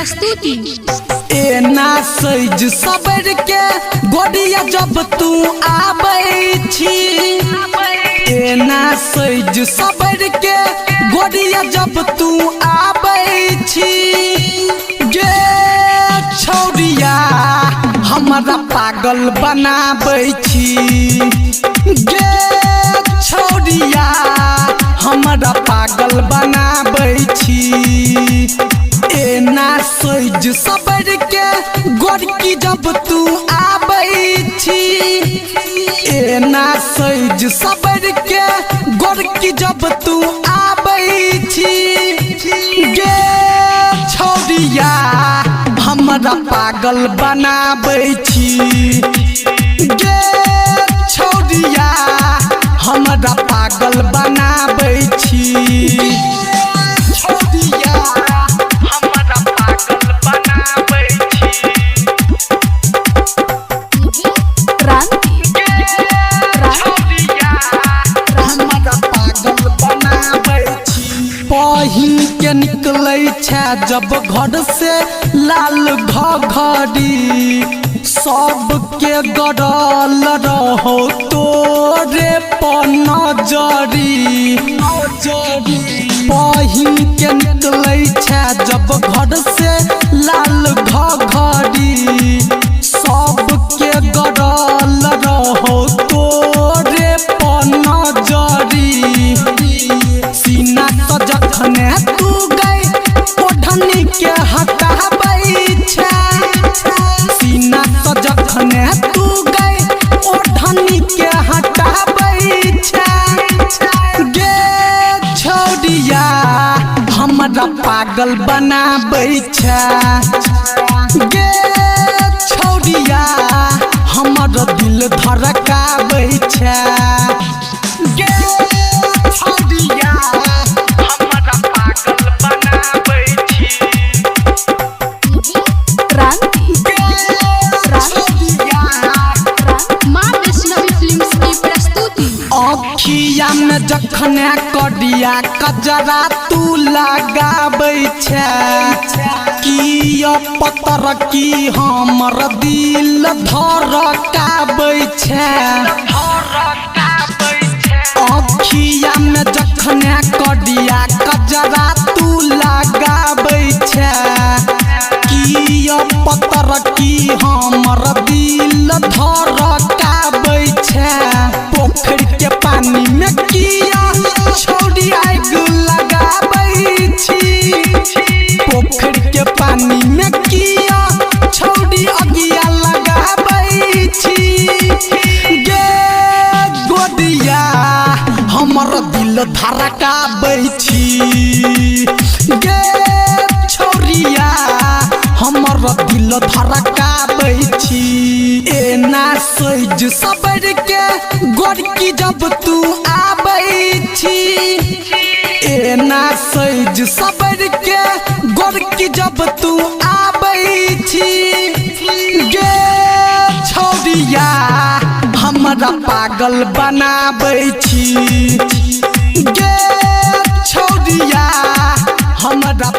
प्रस्तुति। एना सज सबर के गोदिया जब तू आबै छी, एना सज सबर के गोदिया जब तू आबै छी, गे छौरिया हमरा पागल बनाबै छी, गे छौरिया हमरा पागल बनाबै छी। एना सज सबर के गोरकी जब तू आबै छी, एना सज सबर के गोरकी जब तू आबै छी, गे छौरिया हमरा पागल बनाबै छी, गे छौरिया हमरा पागल बनाबै छी, छौरिया हमरा पागल बनाबै छी। क्रांति छौरिया हमरा पागल बनाबै छी। पहिन के निकलै छै जब घर से लाल घघरी, सबके गड़ल रहो तोरे पर नजरी, पहिन के निकलै छै जब घर से लाल घघरी, सबके गड़ल रहो तोरे पर नजरी, सीना तो जखने तू गई ओढ़नी के हटाबै छै, सीना तो जखने तू गई ओढ़नी के हटाबै छै, गे छौरिया हमरा पागल बनाबै छै, गे छौरिया हमर दिल धड़काबै छै, गे छौरिया हमरा पागल बनाबै छी। क्रांति माँ वैष्णवी फिल्म्स की प्रस्तुति। अखिया में जखने करिया कजरा तू लगाबै छै, किया पतर की हमर दिल धड़काबै छै, अखिया में जखने करिया कजरा तू लगाबै छै, किया पतर की हमर दिल धड़काबै छै, पोखर के पानी में किया छौरी आग लगाबै छी, पोखर के पानी में किया छौरी अगिया लगाबै छी, गे गोदिया हमर दिल धड़काबै छी, गे छौरिया हमर दिल धड़काबै छी। एना सज सबर के गोरकी जब तू आबै छी, एना सज सबर के गोरकी जब तू आबै छी, गे छौरिया हमरा पागल बनाबै छी, गे छौरिया हमरा